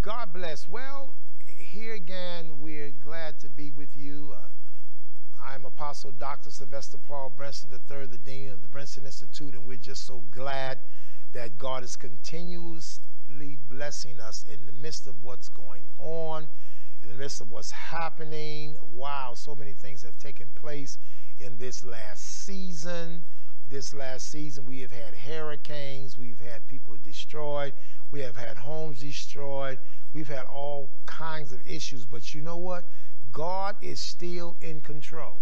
God bless. Well, here again, we're glad to be with you. I'm Apostle Dr. Sylvester Paul Brinson III, the Dean of the Brinson Institute, and we're just so glad that God is continuously blessing us in the midst of what's going on, in the midst of what's happening. Wow, so many things have taken place in this last season. This last season, we have had hurricanes, we've had people destroyed, we have had homes destroyed, we've had all kinds of issues. But you know what? God is still in control.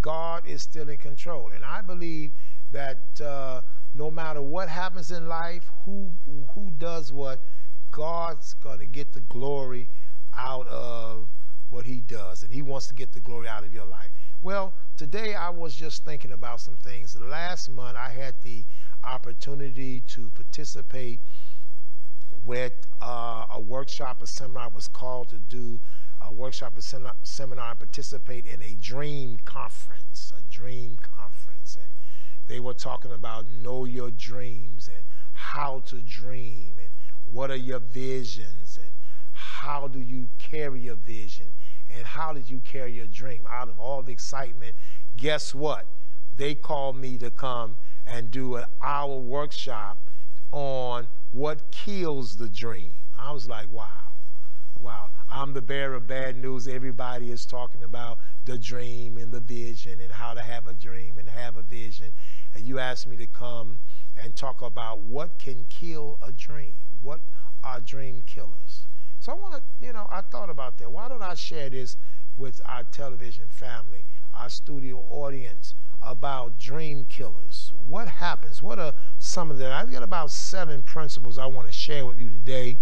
God is still in control. And I believe that no matter what happens in life, who does what, God's going to get the glory out of what he does. And he wants to get the glory out of your life. Well, today I was just thinking about some things. Last month I had the opportunity to participate with a workshop, a seminar. I was called to do a workshop, a seminar, and participate in a dream conference, And they were talking about know your dreams and how to dream and what are your visions and how do you carry your vision and how did you carry your dream. Out of all the excitement, guess what? They called me to come and do an hour workshop on what kills the dream. I was like, wow. I'm the bearer of bad news. Everybody is talking about the dream and the vision and how to have a dream and have a vision. And you asked me to come and talk about what can kill a dream. What are dream killers? So I want to, I thought about that. Why don't I share this with our television family, our studio audience, about dream killers? What happens? What are some of them? I've got about 7 principles I want to share with you today.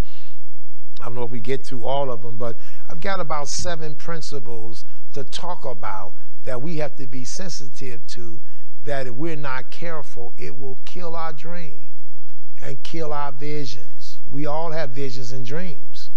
I don't know if we get through all of them, but I've got about 7 principles to talk about that we have to be sensitive to, that if we're not careful, it will kill our dream and kill our visions. We all have visions and dreams.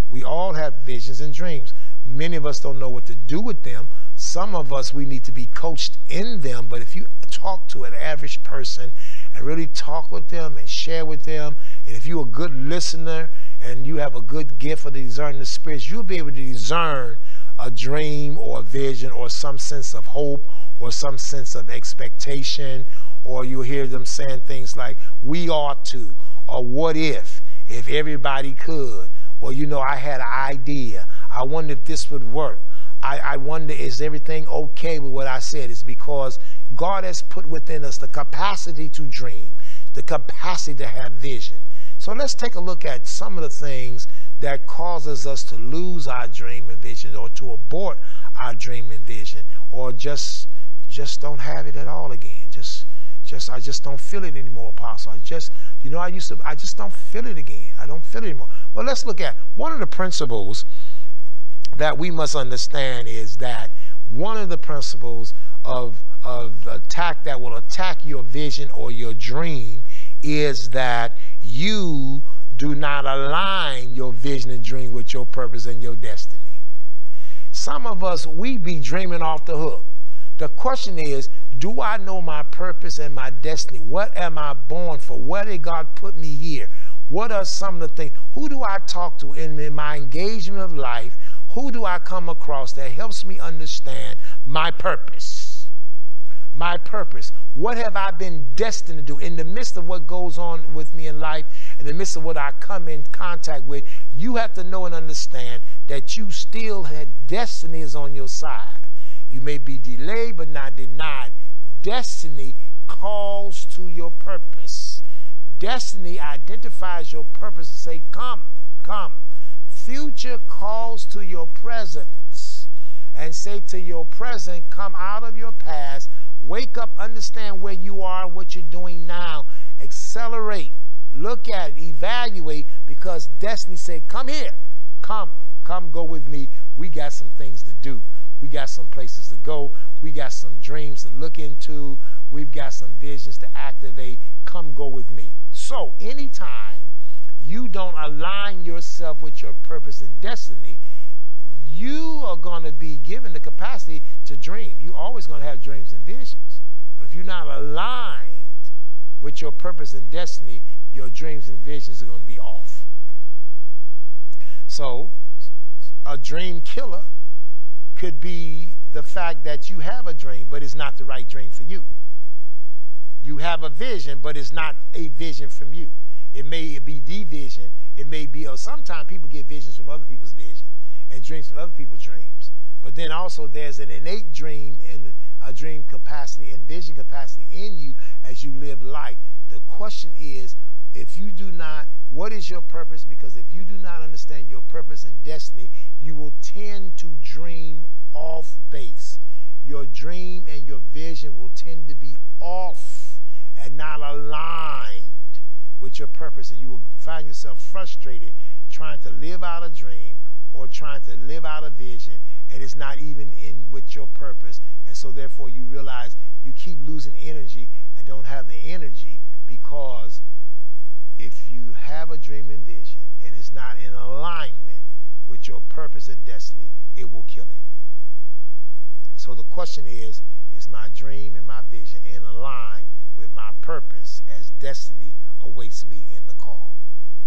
We all have visions and dreams. Many of us don't know what to do with them. Some of us, we need to be coached in them. But if you talk to an average person and really talk with them and share with them, and if you're a good listener and you have a good gift for discerning the spirits, you'll be able to discern a dream or a vision or some sense of hope or some sense of expectation, or you'll hear them saying things like, we ought to, or what if everybody could. Well, I had an idea. I wonder if this would work. I wonder, is everything okay with what I said? It's because God has put within us the capacity to dream, the capacity to have vision. So let's take a look at some of the things that causes us to lose our dream and vision, or to abort our dream and vision, or just don't have it at all again. I just don't feel it anymore, Apostle. I just don't feel it again. I don't feel it anymore. Well, let's look at one of the principles that we must understand. Is that one of the principles of attack that will attack your vision or your dream is that you do not align your vision and dream with your purpose and your destiny. Some of us, we be dreaming off the hook. The question is, do I know my purpose and my destiny? What am I born for? Where did God put me here? What are some of the things? Who do I talk to in my engagement of life? Who do I come across that helps me understand my purpose? My purpose. What have I been destined to do? In the midst of what goes on with me in life, in the midst of what I come in contact with, you have to know and understand that you still had destiny is on your side. You may be delayed but not denied. Destiny calls to your purpose. Destiny identifies your purpose and say, come, come. Future calls to your presence and say to your present, come out of your past, wake up, understand where you are and what you're doing now. Accelerate, look at it, evaluate, because destiny say, come here, come go with me. We got some things to do. We got some places to go. We got some dreams to look into. We've got some visions to activate. Come go with me. So anytime you don't align yourself with your purpose and destiny, you are going to be given the capacity to dream. You're always going to have dreams and visions. But if you're not aligned with your purpose and destiny, your dreams and visions are going to be off. So a dream killer could be the fact that you have a dream, but it's not the right dream for you. You have a vision, but it's not a vision from you. It may be the vision. It may be, or sometimes people get visions from other people's vision and dreams from other people's dreams. But then also there's an innate dream and a dream capacity and vision capacity in you as you live life. The question is, if you do not, what is your purpose? Because if you do not understand your purpose and destiny, you will tend to dream off base. Your dream and your vision will tend to be off and not aligned with your purpose, and you will find yourself frustrated trying to live out a dream or trying to live out a vision, and it's not even in with your purpose. And so therefore you realize you keep losing energy and don't have the energy, because if you have a dream and vision and it's not in alignment with your purpose and destiny, it will kill it. So the question is my dream and my vision in line with my purpose as destiny awaits me in the call?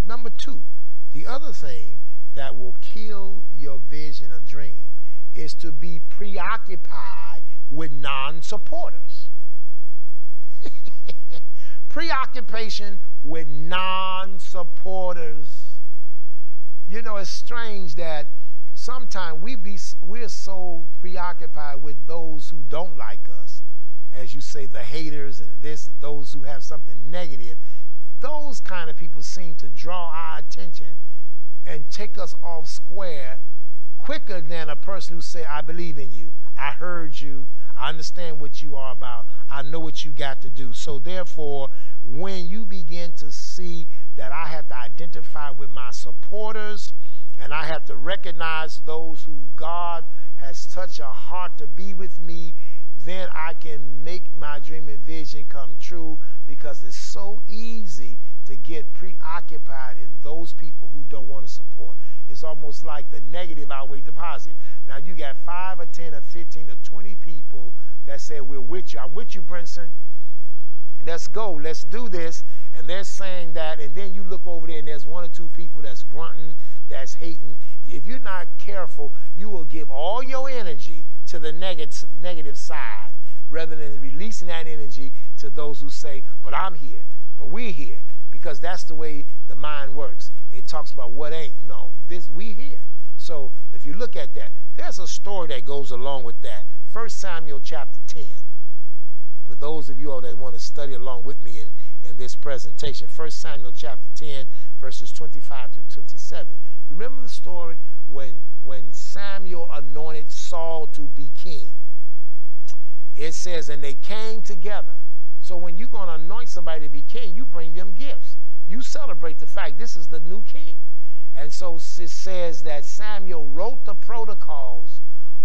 Number two, the other thing that will kill your vision or dream is to be preoccupied with non-supporters. Preoccupation with non-supporters. You know, it's strange that sometimes we're so preoccupied with those who don't like us, as you say, the haters and this and those who have something negative. Those kind of people seem to draw our attention and take us off square quicker than a person who say, I believe in you, I heard you, I understand what you are about, I know what you got to do. So therefore, when you begin to see that I have to identify with my supporters, and I have to recognize those who God has touched a heart to be with me, then I can make my dream and vision come true, because it's so easy to get preoccupied in those people who don't want to support. It's almost like the negative outweighs the positive. Now you got 5 or 10 or 15 or 20 people that say, we're with you. I'm with you, Brinson. Let's go. Let's do this. And they're saying that, and then you look over there and there's 1 or 2 people that's grunting, that's hating. If you're not careful, you will give all your energy to the negative side rather than releasing that energy to those who say, but I'm here, but we're here. Because that's the way the mind works. It talks about what ain't. No, we here. So if you look at that, there's a story that goes along with that. 1 Samuel chapter 10. For those of you all that want to study along with me in this presentation, 1 Samuel chapter 10, verses 25 to 27. Remember the story when Samuel anointed Saul to be king. It says, and they came together. So when you're going to anoint somebody to be king, you bring them gifts. You celebrate the fact this is the new king. And so it says that Samuel wrote the protocols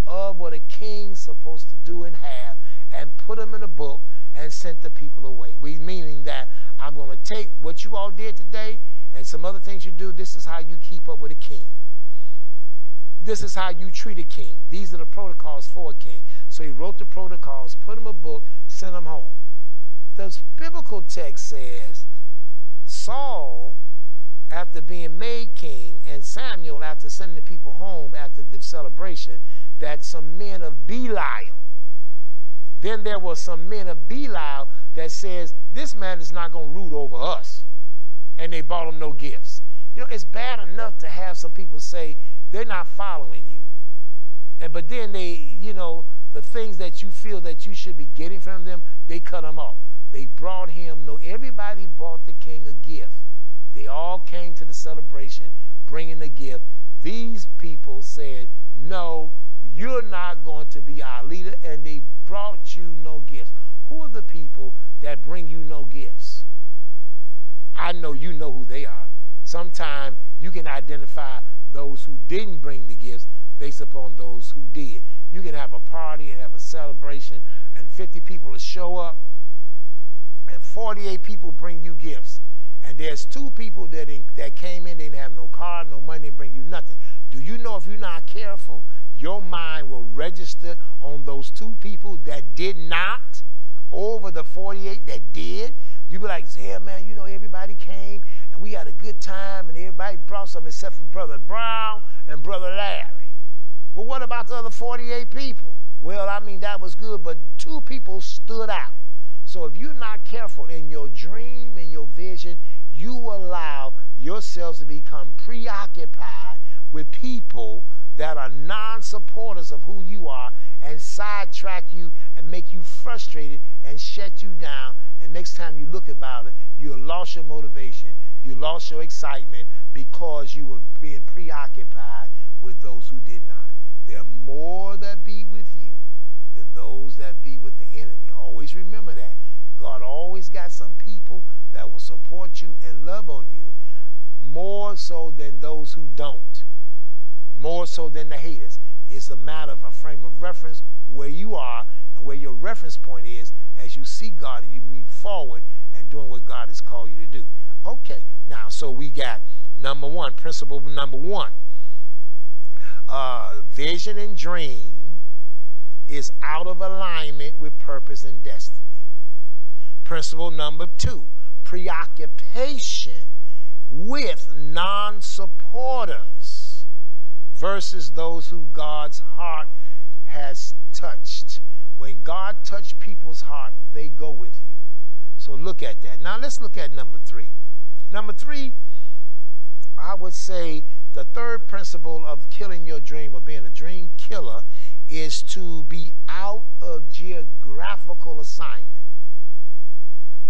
of what a king's supposed to do and have, and put them in a book and sent the people away. Meaning that I'm going to take what you all did today and some other things you do. This is how you keep up with a king. This is how you treat a king. These are the protocols for a king. So he wrote the protocols, put them in a book, sent them home. The biblical text says Saul, after being made king, and Samuel, after sending the people home after the celebration, that some men of Belial, then there were some men of Belial that says, this man is not going to rule over us. And they brought him no gifts. You know, it's bad enough to have some people say they're not following you. But then they, you know, the things that you feel that you should be getting from them, they cut them off. They brought him everybody brought the king a gift. They all came to the celebration bringing a gift. These people said, no, you're not going to be our leader, and they brought you no gifts. Who are the people that bring you no gifts? I know you know who they are. Sometimes you can identify those who didn't bring the gifts based upon those who did. You can have a party and have a celebration, and 50 people will show up, and 48 people bring you gifts. And there's 2 people that came in, they didn't have no car, no money, they bring you nothing. Do you know if you're not careful, your mind will register on those 2 people that did not over the 48 that did? You be like, yeah, man, you know, everybody came and we had a good time and everybody brought something except for Brother Brown. and Brother Larry. But what about the other 48 people? Well, I mean, that was good, but 2 people stood out. So if you're not careful in your dream and your vision, you allow yourselves to become preoccupied with people that are non-supporters of who you are and sidetrack you and make you frustrated and shut you down. And next time you look about it, you lost your motivation, you lost your excitement because you were being preoccupied with those who did not. There are more that be with you than those that be with the enemy. Always remember that. God always got some people that will support you and love on you more so than those who don't, more so than the haters. It's a matter of a frame of reference where you are and where your reference point is as you see God and you move forward and doing what God has called you to do. Okay, now, so we got number 1, principle number 1. Vision and dream is out of alignment with purpose and destiny. Principle number 2, preoccupation with non-supporters versus those who God's heart has touched. When God touched people's heart, they go with you. So look at that. Now let's look at number 3. Number 3, I would say the third principle of killing your dream or being a dream killer is to be out of geographical assignment.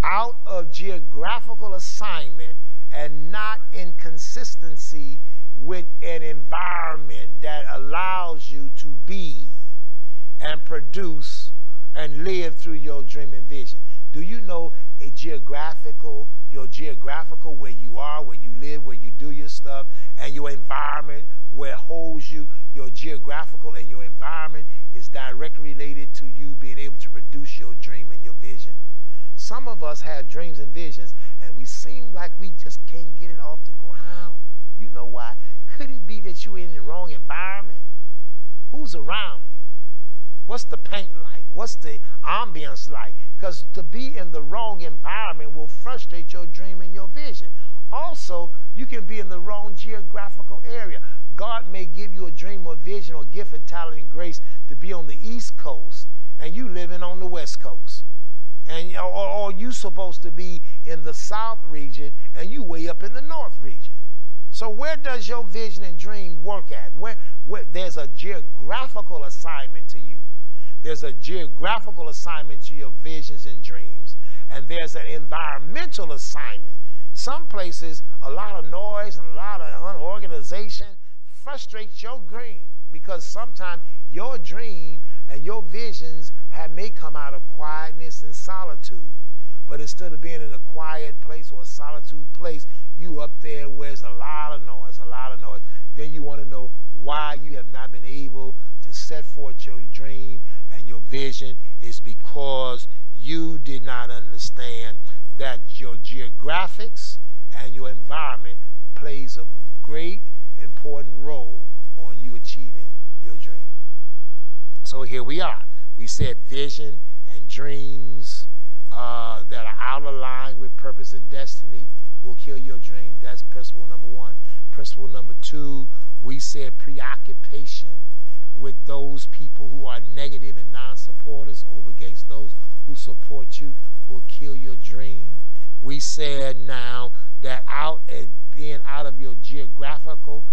Out of geographical assignment and not in consistency with an environment that allows you to be and produce and live through your dream and vision. Do you know your geographical where you are, where you live, where you do your stuff, and your environment where it holds you? Your geographical and your environment is directly related to you being able to produce your dream and your vision. Some of us have dreams and visions, and we seem like we just can't get it off the ground. You know why? Could it be that you're in the wrong environment? Who's around you? What's the paint like? What's the ambience like? Because to be in the wrong environment will frustrate your dream and your vision. Also, you can be in the wrong geographical area. God may give you a dream or vision or gift and talent and grace to be on the East Coast, and you living on the West Coast. And or you supposed to be in the South region, and you way up in the North region. So where does your vision and dream work at? Where there's a geographical assignment to you. There's a geographical assignment to your visions and dreams, and there's an environmental assignment. Some places, a lot of noise and a lot of unorganization frustrates your dream, because sometimes your dream and your visions may come out of quietness and solitude. But instead of being in a quiet place or a solitude place, you up there where there's a lot of noise, Then you want to know why you have not been able to set forth your dream and your vision. Is because you did not understand that your geographics and your environment plays a great important role on you achieving your dream. So here we are. We said vision and dreams that are out of line with purpose and destiny will kill your dream. That's principle number 1. Principle number 2, we said preoccupation with those people who are negative and non-supporters over against those who support you will kill your dream. We said now that being out of geographical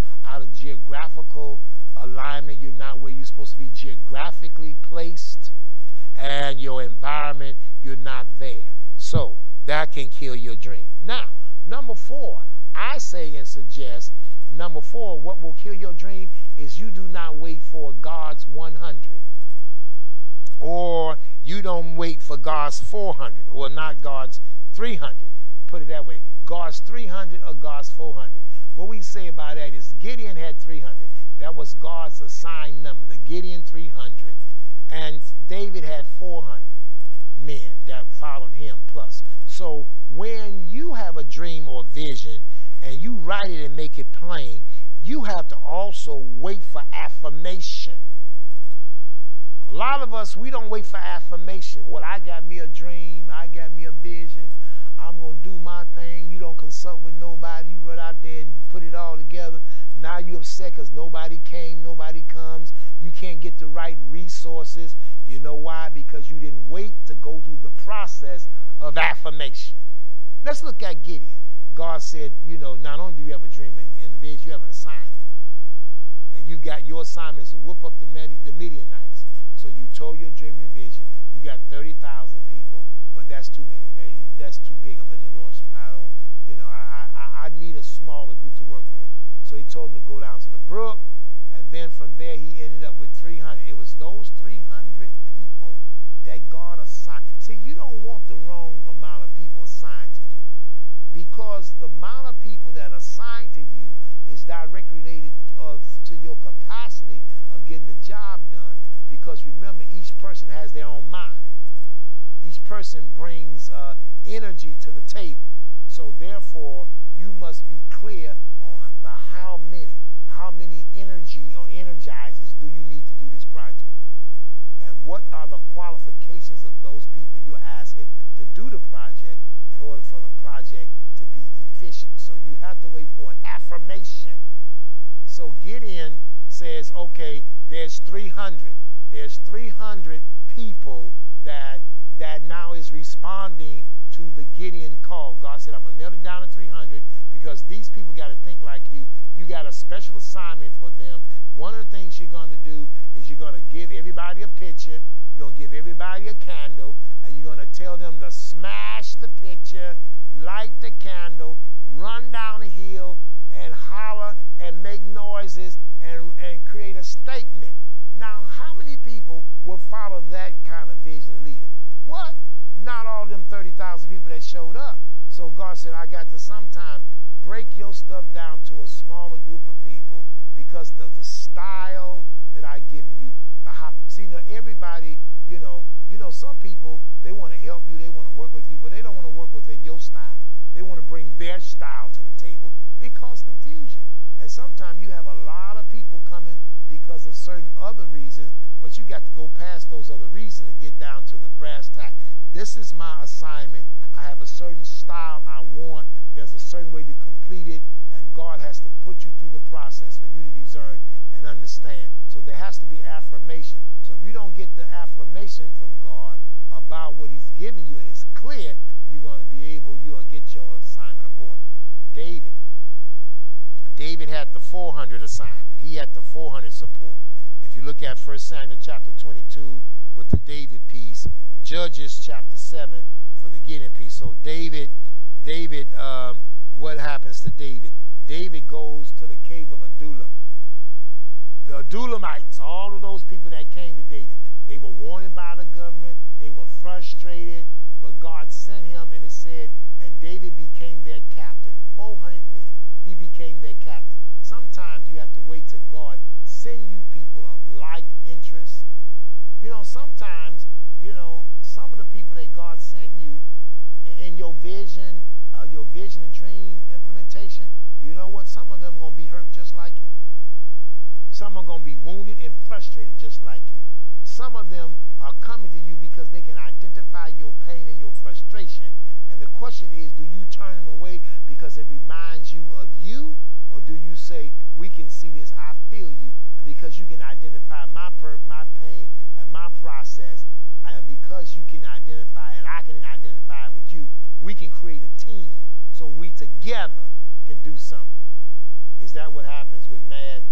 alignment, you're not where you're supposed to be geographically placed, and your environment, you're not there. So that can kill your dream. Now, number 4, I say and suggest, number 4, what will kill your dream is you do not wait for God's 100, or you don't wait for God's 400, or not God's 300. Put it that way, God's 300 or God's 400. What we say about that is Gideon had 300. That was God's assigned number, the Gideon 300. And David had 400 men that followed him plus. So when you have a dream or vision and you write it and make it plain, you have to also wait for affirmation. A lot of us, we don't wait for affirmation. Well, I got me a dream, I got me a vision, I'm going to do my thing. You don't consult with nobody. You run out there and put it all together. Now you're upset because nobody came, nobody comes. You can't get the right resources. You know why? Because you didn't wait to go through the process of affirmation. Let's look at Gideon. God said, you know, not only do you have a dream and a vision, you have an assignment. And you got your assignment is to whoop up the Midianites. So you told your dream and vision. You got 30,000 people, but that's too many. That's too big of an endorsement. I don't, you know, I need a smaller group to work with. So he told them to go down to the brook, and then from there he ended up with 300. It was those 300 people that God assigned. See, you don't want the wrong amount of people assigned to you, because the amount of people that are assigned to you is directly related to your capacity of getting the job done. Because remember, each person has their own mind. Each person brings energy to the table. So therefore, you must be clear on the how many energy or energizers do you need to do this project, and what are the qualifications of those people you're asking to do the project in order for the project to be efficient. So you have to wait for an affirmation. So Gideon says, okay, there's 300. There's 300 people that now is responding to the Gideon call. God said, I'm going to nail it down to 300 because these people got to think like you. You got a special assignment for them. One of the things you're going to do is you're going to give everybody a picture. You're going to give everybody a candle, and you're going to tell them to smash the picture, light the candle, run down the hill, and holler and make noises and create a statement. Now, how many people will follow that kind of vision leader? What? Not all of them 30,000 people that showed up. So God said, I got to sometime break your stuff down to a smaller group of people, because the style that I give you, see, now everybody, you know, some people, they want to help you, they want to work with you, but they don't want to work within your style. They want to bring their style to the table. It causes confusion. And sometimes you have a lot of people coming because of certain other reasons, but you got to go past those other reasons and get down to the brass tack. This is my assignment. I have a certain style I want. There's a certain way to complete it, and God has to put you through the process for you to discern and understand. So there has to be affirmation. So if you don't get the affirmation from God about what he's giving you and it's clear, you'll get your assignment aborted. David had the 400 assignment. He had the 400 support. If you look at 1 Samuel chapter 22 with the David piece, Judges chapter 7 for the Gideon piece. So David, what happens to David? David goes to the cave of Adullam. The Adulamites, all of those people that came to David, they were wanted by the government. They were frustrated, but God sent him, and it said, and David became their captain. 400 men. He became their captain. Sometimes you have to wait till God send you people of like interests. You know, sometimes, some of the people that God send you in your vision and dream implementation, you know what? Some of them are going to be hurt just like you. Some are going to be wounded and frustrated just like you. Some of them are coming to you because they can identify your pain and your frustration. And the question is, do you turn them away because it reminds you of you? Or do you say, we can see this, I feel you, and because you can identify my pain and my process, and because you can identify and I can identify with you, we can create a team so we together can do something. Is that what happens with mad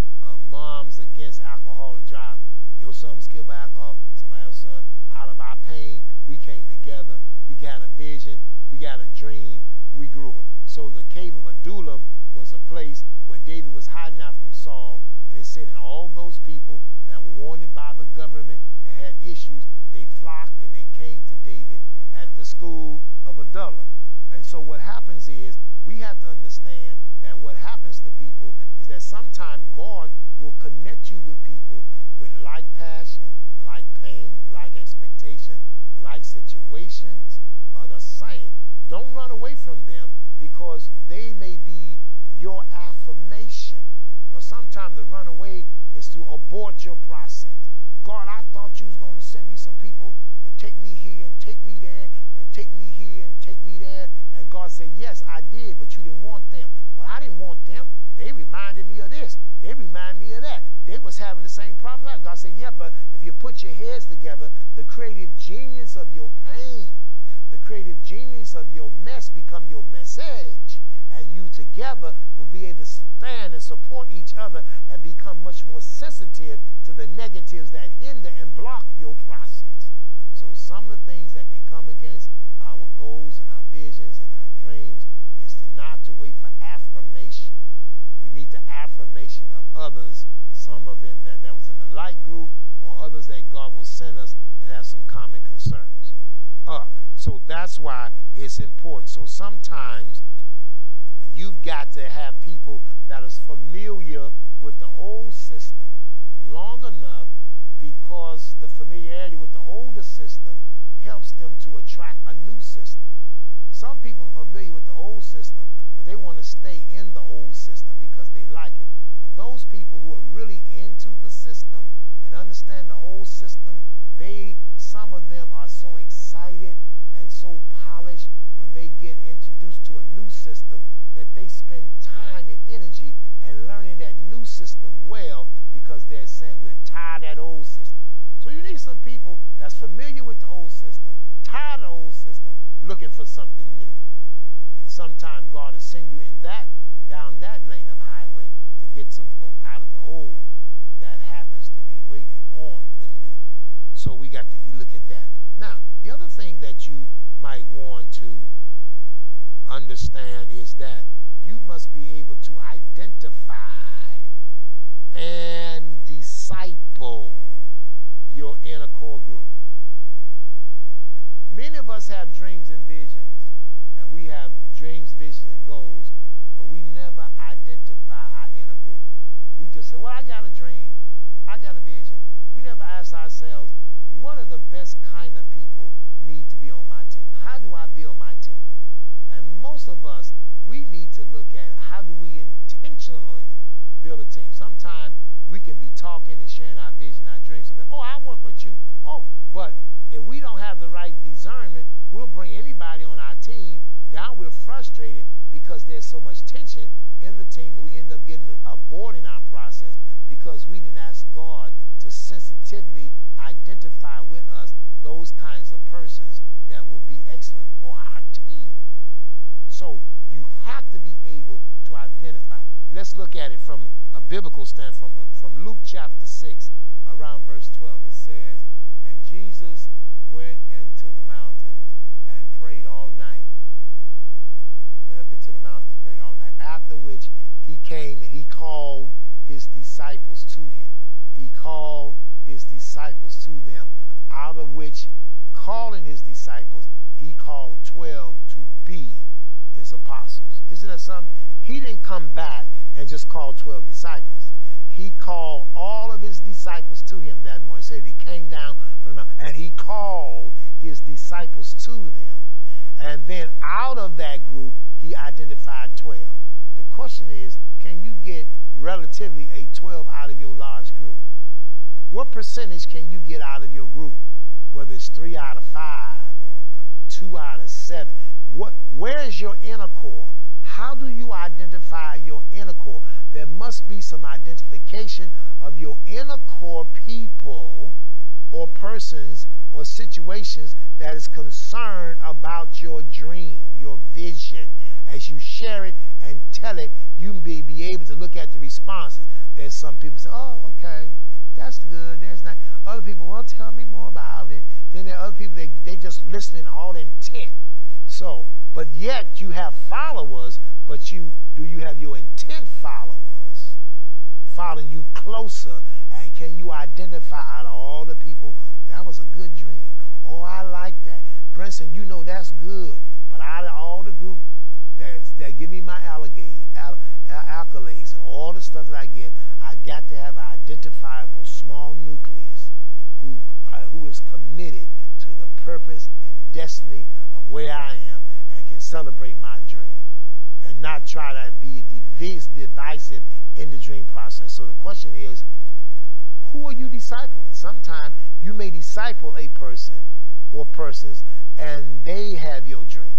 moms against alcohol and driving? Your son was killed by alcohol, somebody else's son. Out of our pain, we came together, we got a vision, we got a dream, we grew it. So the cave of Adullam was a place where David was hiding out from Saul, and it said, and all those people that were wanted by the government that had issues, they flocked and they came to David at the school of Adullam. And so what happens is, we have to understand that what happens to people is that sometimes God will connect you with people with like passion, like pain, like expectation, like situations are the same. Don't run away from them because they may be your affirmation. Because sometimes to run away is to abort your process. God, I thought you was going to send me some people to take me here and take me there and take me here and take me there. And God said, yes, I did, but you didn't want them. Well, I didn't want them. They reminded me of this. They remind me of that. They was having the same problem. God said, yeah, but if you put your heads together, the creative genius of your pain, the creative genius of your mess become your message. And you together will be able to stand and support each other and become much more sensitive to the negatives that hinder and block your process. So some of the things that can come against our goals and our visions and our dreams is to not to wait for affirmation. We need the affirmation of others, some of them that was in the light group or others that God will send us that have some common concerns. So that's why it's important. So sometimes you've got to have people that is familiar with the old system long enough, because the familiarity with the older system helps them to attract a new system. Some people are familiar with the old system, but they want to stay in the old system because they like it. But those people who are really into the system and understand the old system, some of them are so excited and so polished when they get introduced to a new system that they spend time and energy and learning that new system well, because they're saying we're tired of that old system. So you need some people that's familiar with the old system, tired of the old system, looking for something new. And sometimes God will send you down that lane of highway to get some folk out of the old that happens to be waiting on the new. So we got to look at that. Now, the other thing that you might want to understand is that you must be able to identify and disciple your inner core group. Many of us have dreams and visions, and we have dreams, visions, and goals, but we never identify our inner group. We just say, well, I got a dream, I got a vision. We never ask ourselves, what are the best kind of people need to be on my team? How do I build my team? And most of us, we need to look at how do we intentionally build a team. Sometimes we can be talking and sharing our vision, our dreams. Oh, I work with you. Oh, but if we don't have the right discernment, we'll bring anybody on our team. Now we're frustrated because there's so much tension in the team. We end up getting aborting our process because we didn't ask God to sensitively identify with us those kinds of persons that will be excellent for our team. So you have to be able to identify. Let's look at it from a biblical standpoint. From Luke chapter 6, around verse 12, it says, and Jesus went into the mountains and prayed all night. Went up into the mountains, prayed all night. After which he came and he called his disciples to him. He called his disciples to them, out of which, calling his disciples, he called 12 to be his apostles. Isn't that something? He didn't come back and just call 12 disciples. He called all of his disciples to him that morning. He said he came down from the mountain and he called his disciples to them. And then out of that group, he identified 12. The question is, can you get relatively a 12 out of your large group? What percentage can you get out of your group? Whether it's 3 out of 5 or 2 out of 7. Where is your inner core? How do you identify your inner core? There must be some identification of your inner core people or persons or situations that is concerned about your dream, your vision. As you share it and tell it, you may be able to look at the responses. There's some people say, oh, okay, that's good, that's nice. Other people, well, tell me more about it. Then there are other people, they just listening all intent. So, but yet you have followers, but do you have your intent followers following you closer? And can you identify out of all the people, that was a good dream? Oh, I like that. Brinson, you know that's good. But out of all the group that give me my accolades and all the stuff that I get, I got to have an identifiable small nucleus who is committed to the purpose and destiny of where I am and can celebrate my dream and not try to be divisive in the dream process. So the question is, who are you discipling? Sometimes you may disciple a person or persons and they have your dream.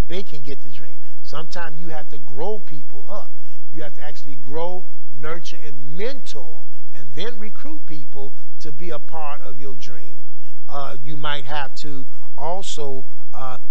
They can get the dream. Sometimes you have to grow people up. You have to actually grow, nurture, and mentor, and then recruit people to be a part of your dream. You might have to also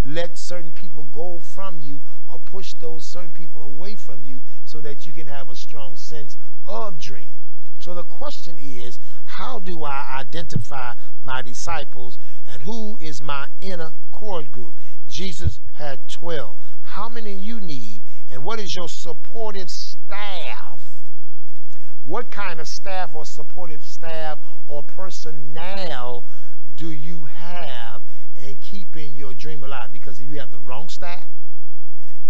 let certain people go from you, or push those certain people away from you, so that you can have a strong sense of dream. So the question is, how do I identify my disciples, and who is my inner core group? Jesus had 12. How many you need, and what is your supportive staff? What kind of staff or supportive staff or personnel do you have in keeping your dream alive? Because if you have the wrong staff,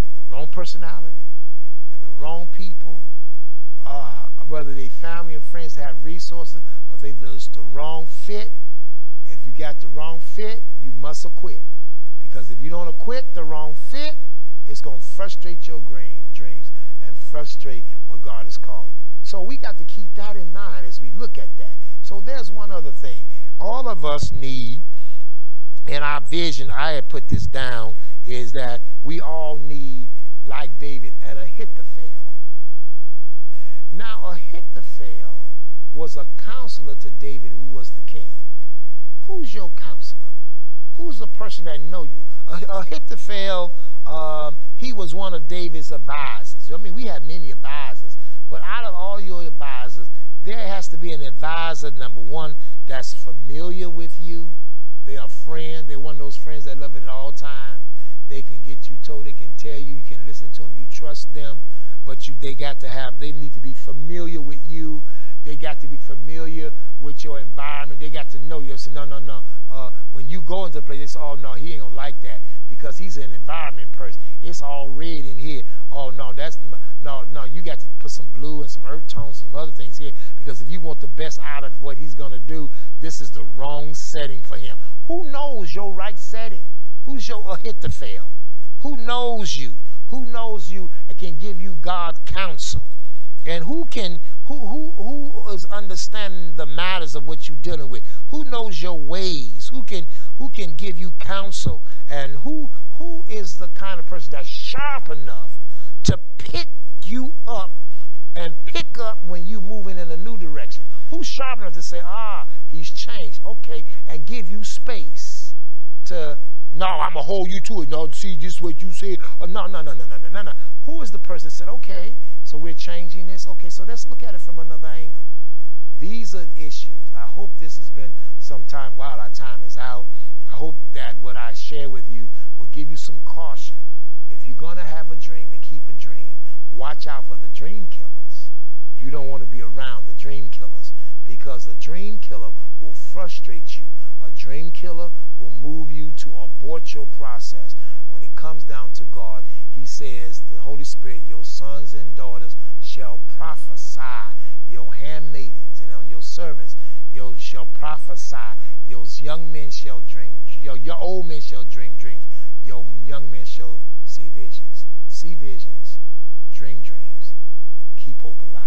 and the wrong personality, and the wrong people, whether they family and friends have resources, but there's the wrong fit. If you got the wrong fit, you must acquit. Because if you don't acquit the wrong fit, it's going to frustrate your dreams and frustrate what God has called you. So we got to keep that in mind as we look at that. So there's one other thing. All of us need, in our vision, I had put this down, is that we all need, like David, an Ahithophel. Now, Ahithophel was a counselor to David, who was the king. Who's your counselor? Who's the person that know you? Ahithophel, he was one of David's advisors. I mean, we have many advisors, but out of all your advisors, there has to be an advisor, number one, that's familiar with you. They are friends. They're one of those friends that love it at all times. They can get you told, they can tell you, you can listen to them, you trust them, but they need to be familiar with you. They got to be familiar with your environment. They got to know you. They say, no. When you go into a place, they say, oh, no, he ain't going to like that because he's an environment person. It's all red in here. Oh, no, you got to put some blue and some earth tones and some other things here, because if you want the best out of what he's going to do, this is the wrong setting for him. Who knows your right setting? Who's your Ahithophel? Who knows you? Who knows you and can give you God counsel? And who is understanding the matters of what you're dealing with? Who knows your ways? Who can give you counsel? And who is the kind of person that's sharp enough to pick you up and pick up when you're moving in a new direction? Who's sharp enough to say, he's changed, okay, and give you space to, no, I'm going to hold you to it. No, see, just what you said. Oh, no. Who is the person that said, okay, so we're changing this? Okay, so let's look at it from another angle. These are issues. I hope this has been some time, while our time is out. I hope that what I share with you will give you some caution. If you're going to have a dream and keep a dream, watch out for the dream killers. You don't want to be around the dream killers, because a dream killer will frustrate you. A dream killer will move you to abort your process. When it comes down to God, he says, the Holy Spirit, your sons and daughters shall prophesy, your handmaidens and on your servants shall prophesy, your young men shall dream, your old men shall dream dreams, your young men shall see visions. See visions, dream dreams, keep hope alive.